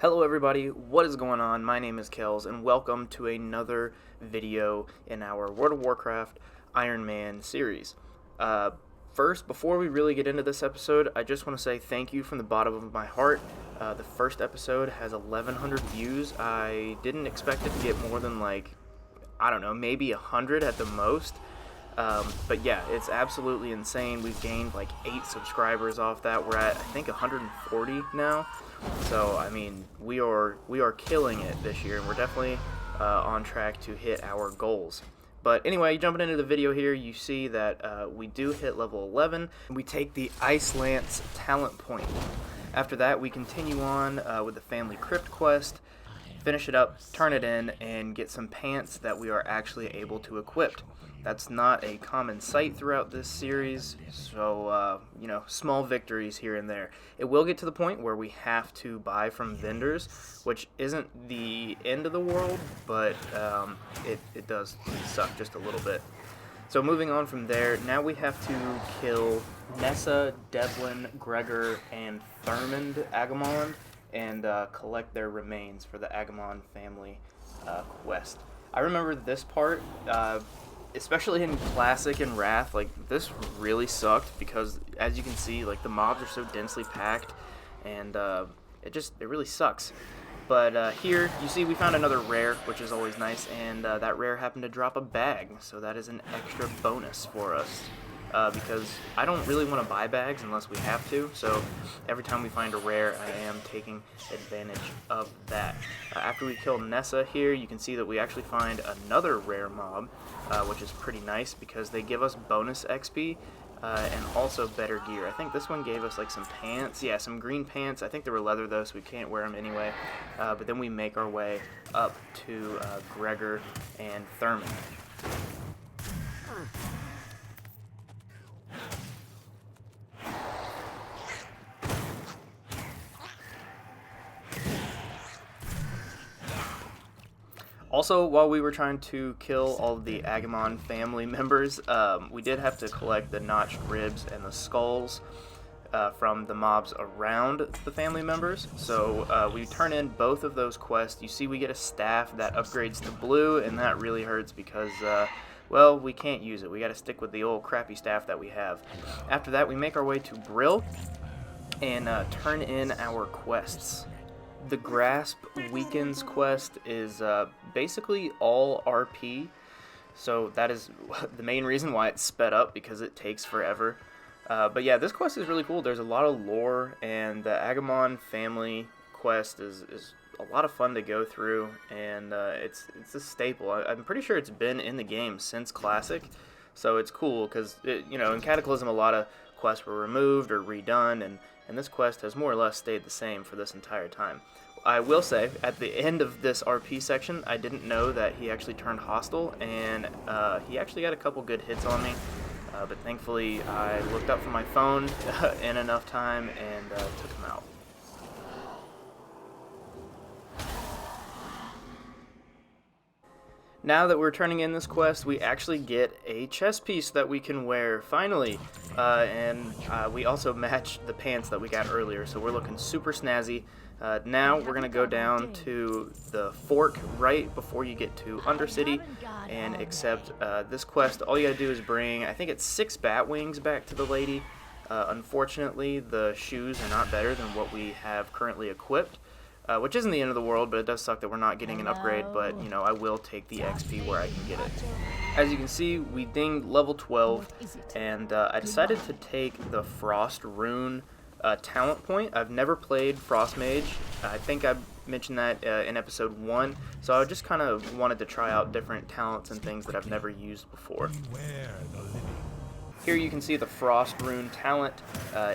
Hello everybody, what is going on? My name is Kells and welcome to another video in our World of Warcraft Iron Man series. First, before we really get into this episode, I just want to say thank you from the bottom of my heart. The first episode has 1,100 views. I didn't expect it to get more than I don't know, maybe 100 at the most. But yeah, it's absolutely insane. We've gained like 8 subscribers off that. We're at, I think, 140 now. So, I mean, we are killing it this year, and we're definitely on track to hit our goals. But anyway, jumping into the video here, you see that we do hit level 11. We take the Ice Lance talent point. After that, we continue on with the Family Crypt quest, finish it up, turn it in, and get some pants that we are actually able to equip. That's not a common sight throughout this series, so, you know, small victories here and there. It will get to the point where we have to buy from vendors, which isn't the end of the world, but it does suck just a little bit. So moving on from there, now we have to kill Nessa, Devlin, Gregor, and Thurmond Agamond, and collect their remains for the Agamond family quest. I remember this part, especially in Classic and Wrath, like, this really sucked because, as you can see, like, the mobs are so densely packed, and it really sucks. But here, you see, we found another rare, which is always nice, and that rare happened to drop a bag, so that is an extra bonus for us. Because I don't really want to buy bags unless we have to, so every time we find a rare, I am taking advantage of that. After we kill Nessa here, you can see that we actually find another rare mob, which is pretty nice because they give us bonus XP and also better gear. I think this one gave us like some pants, yeah, some green pants. I think they were leather though, so we can't wear them anyway. But then we make our way up to Gregor and Thurmond. Also, while we were trying to kill all of the Agamond family members, we did have to collect the notched ribs and the skulls from the mobs around the family members. So we turn in both of those quests. You see we get a staff that upgrades to blue, and that really hurts because, well, we can't use it. We got to stick with the old crappy staff that we have. After that, we make our way to Brill and turn in our quests. The Grasp Weekends quest is basically all RP, so that is the main reason why it's sped up, because it takes forever. But yeah, this quest is really cool. There's a lot of lore, and the Agamond family quest is a lot of fun to go through, and it's a staple. I'm pretty sure it's been in the game since Classic, so it's cool because, you know, in Cataclysm a lot of quests were removed or redone, and this quest has more or less stayed the same for this entire time. I will say, at the end of this RP section, I didn't know that he actually turned hostile, and he actually got a couple good hits on me, but thankfully I looked up from my phone in enough time and took him out. Now that we're turning in this quest, we actually get a chest piece that we can wear, finally, and we also match the pants that we got earlier, so we're looking super snazzy. Now we're going to go down to the fork right before you get to Undercity and accept this quest. All you got to do is bring, I think it's 6 bat wings back to the lady. Unfortunately, the shoes are not better than what we have currently equipped. Which isn't the end of the world, but it does suck that we're not getting an upgrade, but, you know, I will take the XP where I can get it. As you can see, we dinged level 12, and I decided to take the Frost Rune talent point. I've never played Frost Mage. I think I mentioned that in episode 1, so I just kind of wanted to try out different talents and things that I've never used before. Here you can see the Frost Rune talent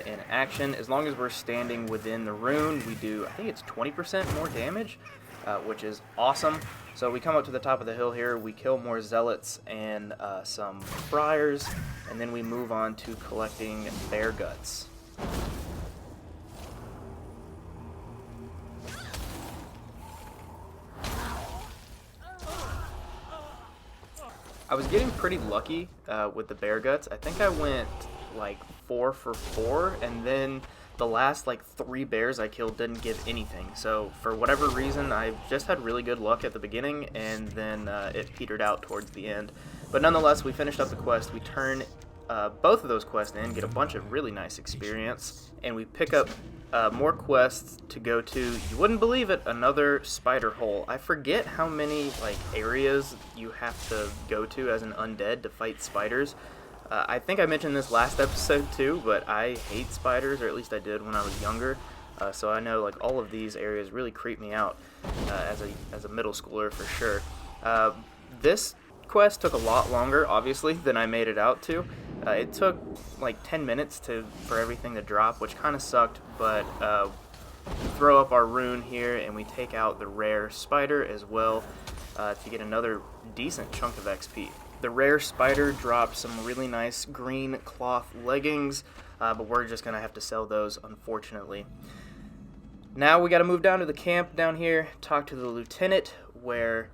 in action. As long as we're standing within the rune, we do, I think it's 20% more damage, which is awesome. So we come up to the top of the hill here, we kill more zealots and some friars, and then we move on to collecting bear guts. I was getting pretty lucky with the bear guts. I think I went like 4 for 4, and then the last like 3 bears I killed didn't give anything. So for whatever reason, I just had really good luck at the beginning, and then it petered out towards the end. But nonetheless, we finished up the quest. We turn both of those quests in, get a bunch of really nice experience, and we pick up more quests to go to. You wouldn't believe it, another spider hole. I forget how many like areas you have to go to as an undead to fight spiders. I think I mentioned this last episode too, but I hate spiders, or at least I did when I was younger. So I know like all of these areas really creep me out as a middle schooler for sure. This quest took a lot longer, obviously, than I made it out to. It took like 10 minutes for everything to drop, which kind of sucked, but we throw up our rune here and we take out the rare spider as well to get another decent chunk of XP. The rare spider dropped some really nice green cloth leggings, but we're just going to have to sell those, unfortunately. Now we got to move down to the camp down here, talk to the lieutenant, where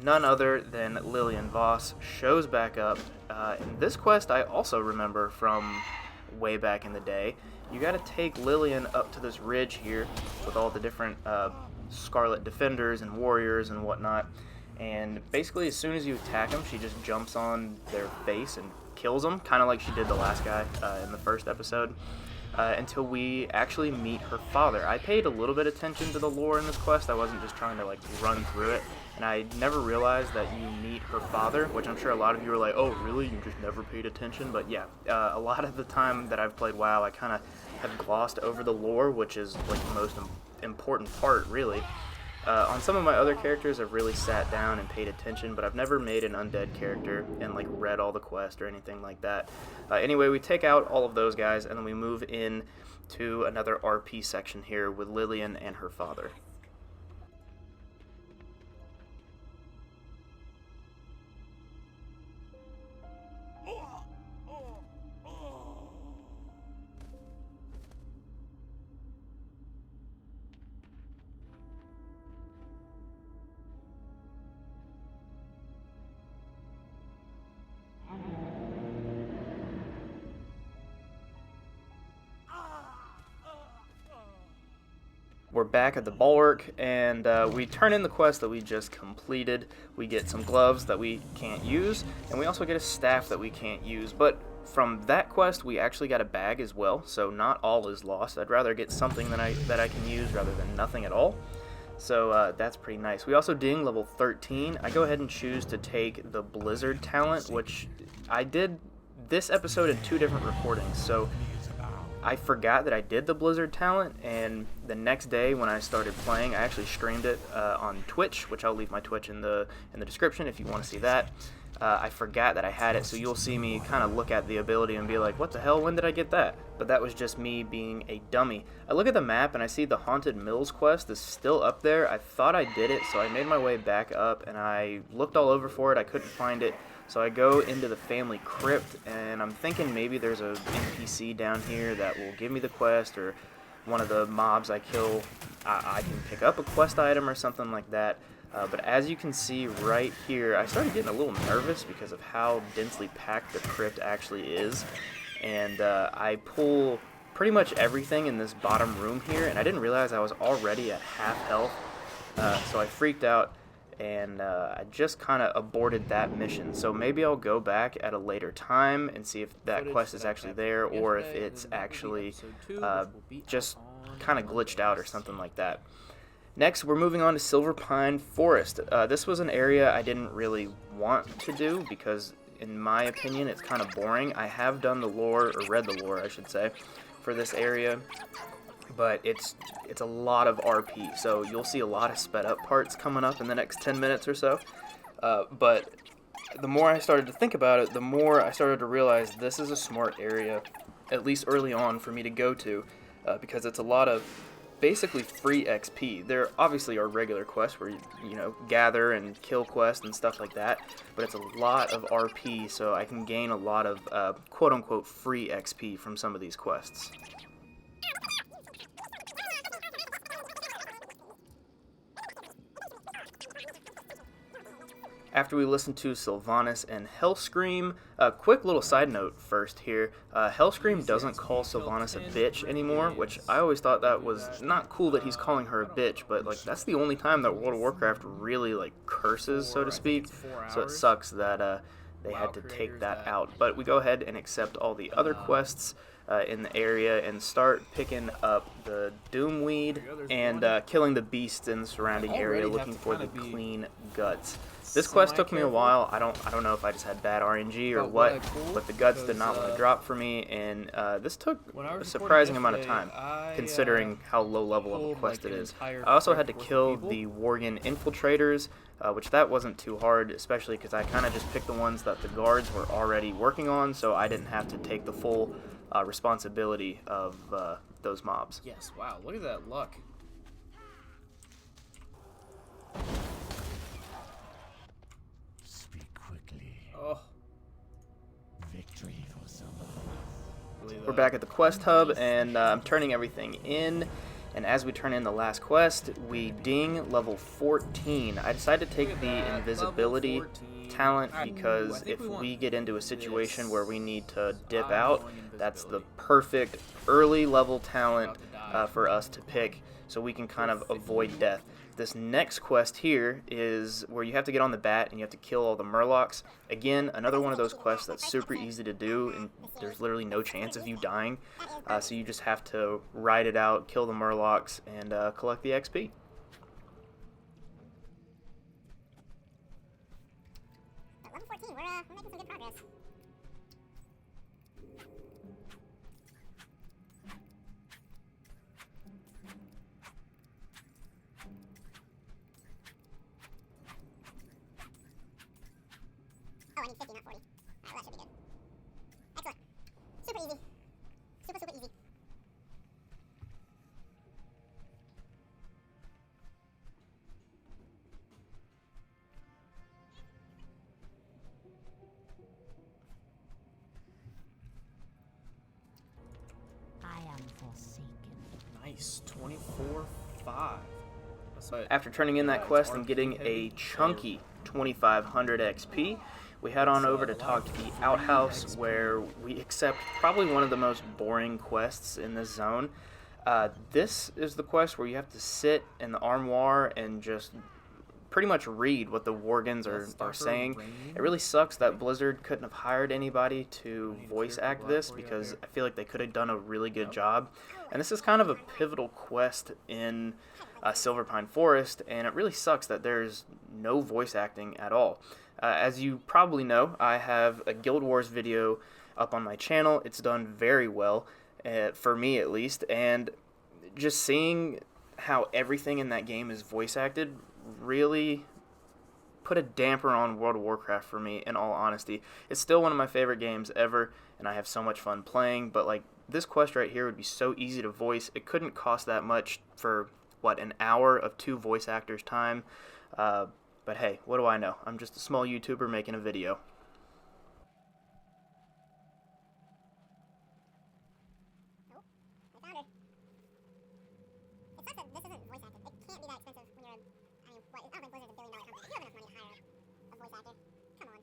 none other than Lillian Voss shows back up. And this quest I also remember from way back in the day. You got to take Lillian up to this ridge here with all the different Scarlet Defenders and warriors and whatnot. And basically, as soon as you attack them, she just jumps on their face and kills them, kind of like she did the last guy in the first episode, until we actually meet her father. I paid a little bit of attention to the lore in this quest. I wasn't just trying to like run through it, and I never realized that you meet her father, which I'm sure a lot of you are like, oh, really? You just never paid attention? But yeah, a lot of the time that I've played WoW, I kind of have glossed over the lore, which is like the most important part, really. On some of my other characters, I've really sat down and paid attention, but I've never made an undead character and like read all the quests or anything like that. Anyway, we take out all of those guys, and then we move in to another RP section here with Lillian and her father. We're back at the bulwark, and we turn in the quest that we just completed. We get some gloves that we can't use, and we also get a staff that we can't use. But from that quest, we actually got a bag as well, so not all is lost. I'd rather get something that I can use rather than nothing at all. So that's pretty nice. We also ding level 13. I go ahead and choose to take the Blizzard talent, which I did this episode in 2 different recordings. So I forgot that I did the Blizzard talent, and the next day when I started playing, I actually streamed it on Twitch, which I'll leave my Twitch in the description if you want to see that. I forgot that I had it, so you'll see me kind of look at the ability and be like, what the hell, when did I get that? But that was just me being a dummy. I look at the map and I see the Haunted Mills quest is still up there. I thought I did it, so I made my way back up, and I looked all over for it. I couldn't find it. So I go into the family crypt, and I'm thinking maybe there's a NPC down here that will give me the quest, or one of the mobs I kill, I can pick up a quest item or something like that. But as you can see right here, I started getting a little nervous because of how densely packed the crypt actually is. And I pull pretty much everything in this bottom room here, and I didn't realize I was already at half health. So I freaked out, and I just kind of aborted that mission. So maybe I'll go back at a later time and see if that quest is actually there, or if it's actually just kind of glitched out or something like that. Next, we're moving on to Silverpine Forest. This was an area I didn't really want to do because, in my opinion, it's kind of boring. I have done the lore, or read the lore, I should say, for this area, but it's a lot of RP, so you'll see a lot of sped up parts coming up in the next 10 minutes or so. But the more I started to think about it, the more I started to realize this is a smart area, at least early on, for me to go to, because it's a lot of basically free XP. There obviously are regular quests where you know, gather and kill quests and stuff like that, but it's a lot of RP, so I can gain a lot of quote-unquote free XP from some of these quests. After we listened to Sylvanas and Hellscream, a quick little side note first here, Hellscream doesn't call Sylvanas a bitch anymore, which I always thought that was not cool that he's calling her a bitch, but like that's the only time that World of Warcraft really like curses, so to speak, so it sucks that they had to take that out. But we go ahead and accept all the other quests in the area and start picking up the Doomweed and killing the beasts in the surrounding area, looking for the clean guts. This quest took me a while. I don't know if I just had bad RNG or what, but the guts did not want to drop for me, and this took a surprising amount of time, considering how low level of a quest it is. I also had to kill the Worgen infiltrators, which that wasn't too hard, especially because I kind of just picked the ones that the guards were already working on, so I didn't have to take the full responsibility of those mobs. Yes, wow, look at that luck. Oh. Victory for some. We're back at the quest hub, and I'm turning everything in. And as we turn in the last quest, we ding level 14. I decided to take the invisibility talent because if we get into a situation where we need to dip out, that's the perfect early level talent for us to pick, so we can kind of avoid death. This next quest here is where you have to get on the bat and you have to kill all the murlocs. Again, another one of those quests that's super easy to do, and there's literally no chance of you dying. So you just have to ride it out, kill the murlocs, and collect the XP. At level 14, we're making some good progress. Oh, I need 50, not 40. Alright, well, that should be good. Excellent. Super easy. Super easy. I am forsaken. Nice, 24-5. After turning in that quest and getting a chunky 2500 XP, we head on over to talk to the outhouse, where we accept probably one of the most boring quests in this zone. This is the quest where you have to sit in the armoire and just pretty much read what the Worgens are saying. It really sucks that Blizzard couldn't have hired anybody to voice act this, because I feel like they could have done a really good job. And this is kind of a pivotal quest in Silverpine Forest, and it really sucks that there's no voice acting at all. As you probably know, I have a Guild Wars video up on my channel. It's done very well, for me at least, and just seeing how everything in that game is voice acted really put a damper on World of Warcraft for me, in all honesty. It's still one of my favorite games ever, and I have so much fun playing, but like this quest right here would be so easy to voice. It couldn't cost that much for, what, an hour of 2 voice actors' time. But hey, what do I know? I'm just a small YouTuber making a video. Nope. I found her. It sucks that this isn't voice acted. It can't be that expensive when you're I don't think Blizzard's a billion-dollar company. You have enough money to hire a voice actor. Come on.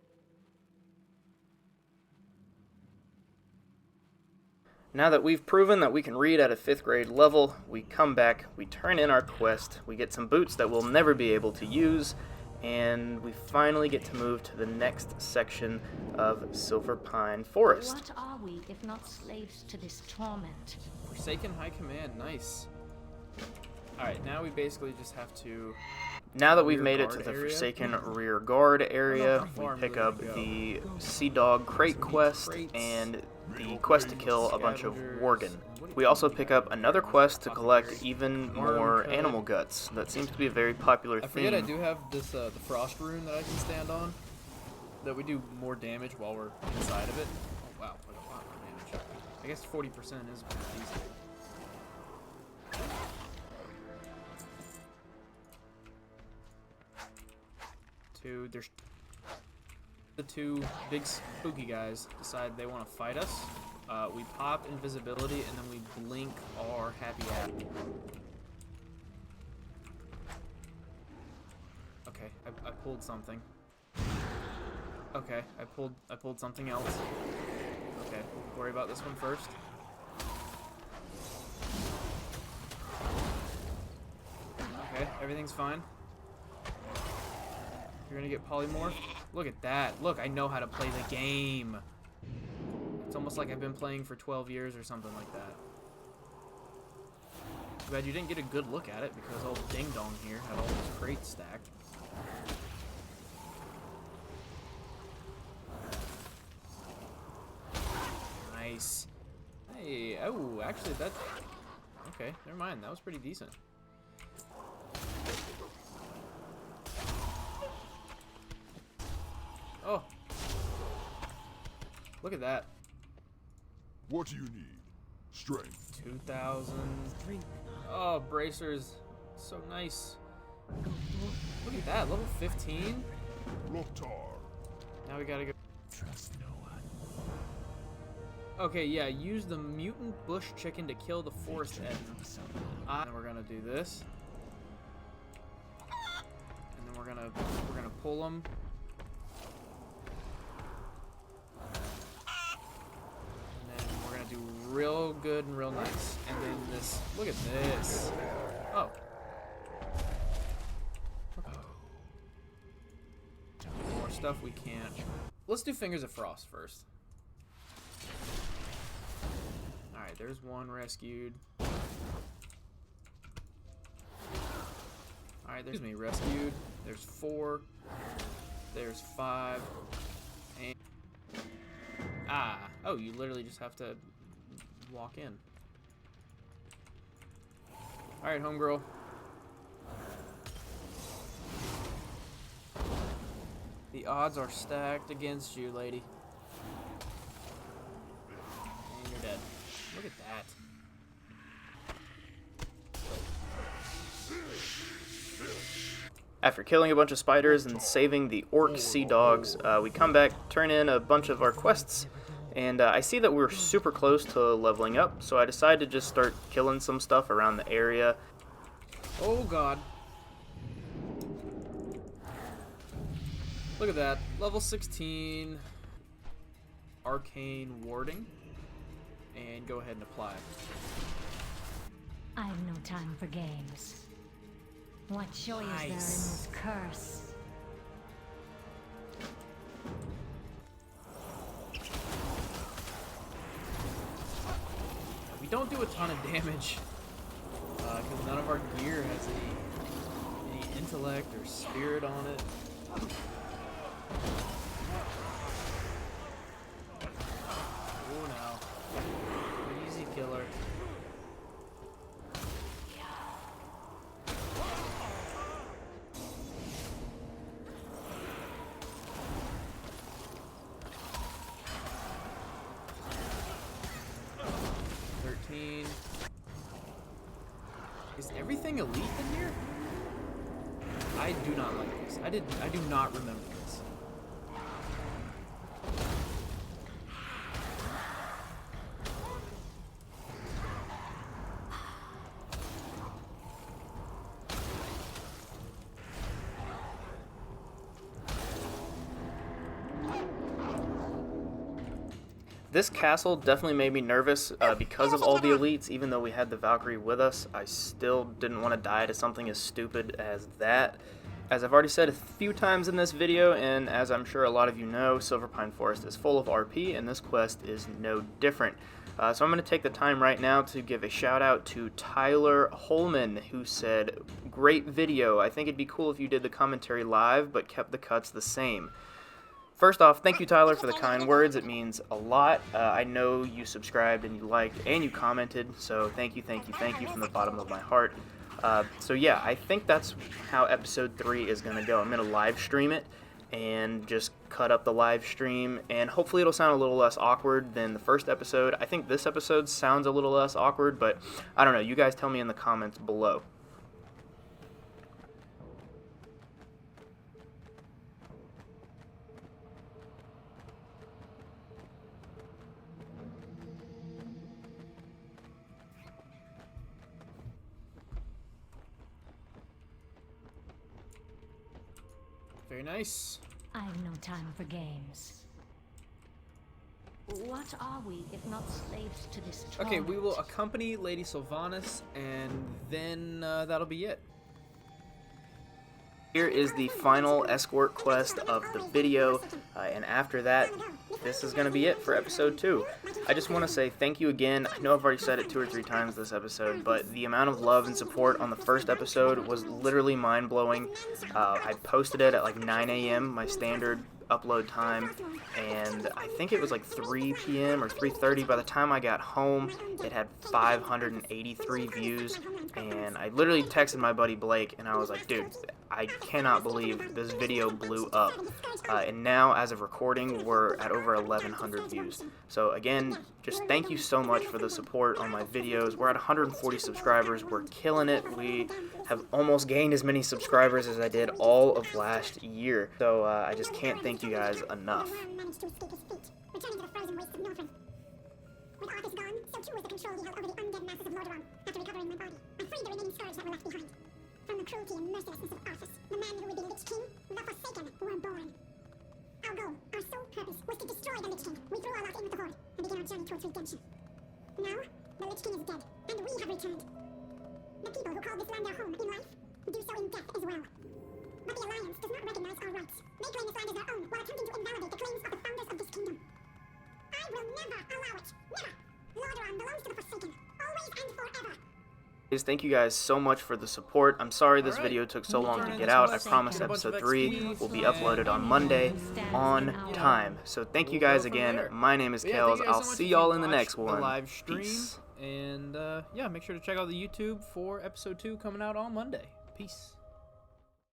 Now that we've proven that we can read at a 5th grade level, we come back, we turn in our quest, we get some boots that we'll never be able to use, and we finally get to move to the next section of Silverpine Forest. What are we if not slaves to this torment? Forsaken High Command, nice. Alright, now we basically just have to... Now that we've made it to the Forsaken Rear Guard area, we pick up the Sea Dog Crate quest and the quest to kill a bunch of Worgen. We also pick up another quest to collect even more animal guts. That seems to be a very popular theme. I forget I do have this the Frost Rune that I can stand on, that we do more damage while we're inside of it. Oh wow, like a lot more damage. I guess 40% is pretty decent. There's the 2 big spooky guys decide they want to fight us. We pop invisibility and then we blink our happy app. Okay, I pulled something. Okay, I pulled something else. Okay, worry about this one first. Okay, everything's fine. You're gonna get polymorphed. Look at that. Look, I know how to play the game. It's almost like I've been playing for 12 years or something like that. Too bad you didn't get a good look at it because old Ding Dong here had all those crates stacked. Nice. Hey, oh, actually that... Okay, never mind. That was pretty decent. Oh. Look at that. What do you need? Strength. 2,000. Oh, bracers. So nice. Look at that. Level 15. Loktar. Now we gotta go. Trust no one. Okay, yeah. Use the mutant bush chicken to kill the forest Eden. And we're gonna do this. And then we're gonna pull them. Do real good and real nice. And then this, look at this. Oh. Okay. More stuff we can't. Let's do Fingers of Frost first. Alright, there's one rescued. Alright, there's me rescued. There's 4. There's 5. And oh, you literally just have to walk in. Alright, homegirl. The odds are stacked against you, lady. And you're dead. Look at that. After killing a bunch of spiders and saving the orc sea dogs, we come back, turn in a bunch of our quests, and I see that we're super close to leveling up, so I decided to just start killing some stuff around the area. Oh god. Look at that. Level 16 arcane warding. And go ahead and apply. I've no time for games. What joy is there in this curse? We don't do a ton of damage because none of our gear has any intellect or spirit on it. Oh no. Easy killer. Is everything elite in here? I do not like this. I do not remember this. This castle definitely made me nervous because of all the elites. Even though we had the Valkyrie with us, I still didn't want to die to something as stupid as that. As I've already said a few times in this video, and as I'm sure a lot of you know, Silverpine Forest is full of RP, and this quest is no different. So I'm going to take the time right now to give a shout out to Tyler Holman, who said, "Great video. I think it'd be cool if you did the commentary live, but kept the cuts the same." First off, thank you, Tyler, for the kind words. It means a lot. I know you subscribed and you liked and you commented, so thank you from the bottom of my heart. So yeah, I think that's how episode 3 is going to go. I'm going to live stream it and just cut up the live stream, and hopefully it'll sound a little less awkward than the first episode. I think this episode sounds a little less awkward, but I don't know. You guys tell me in the comments below. Very nice. I've no time for games. What are we if not slaves to this torment? Okay, we will accompany Lady Sylvanas, and then that'll be it. Here is the final escort quest of the video, and after that, this is going to be it for episode 2. I just want to say thank you again. I know I've already said it 2 or 3 times this episode, but the amount of love and support on the first episode was literally mind-blowing. I posted it at like 9 a.m., my standard upload time, and I think it was like 3 p.m. or 3:30 by the time I got home. It had 583 views, and I literally texted my buddy Blake, and I was like, dude, I cannot believe this video blew up. And now, as of recording, we're at over 1,100 views. So again, just thank you so much for the support on my videos. We're at 140 subscribers. We're killing it. We have almost gained as many subscribers as I did all of last year. So I just can't thank you guys enough. Managed to escape his fate, returning to the frozen wastes of Northrend. With Arthas gone, so too was the control he held over the undead masses of Lordaeron. After recovering my body, I freed the remaining scourge that were left behind. From the cruelty and mercilessness of Arthas, the man who would be Lich King, the Forsaken were born. Our goal, our sole purpose, was to destroy the Lich King. We threw our lot in with the Horde, and began our journey towards redemption. Now, the Lich King is dead, and we have returned. The people who call this land their home in life, do so in death as well. But the Alliance does not recognize our rights. They claim this land as their own, while attempting to invalidate the claims of the founders of this kingdom. I will never allow it. Never! Lordaeron belongs to the Forsaken, always and forever. Thank you guys so much for the support. I'm sorry this video took so long to get out. I promise episode 3 will be uploaded on Monday on time. So thank you guys again. My name is Kels. I'll see y'all in the next one. Live stream. Peace. And yeah, make sure to check out the YouTube for episode 2 coming out on Monday. Peace.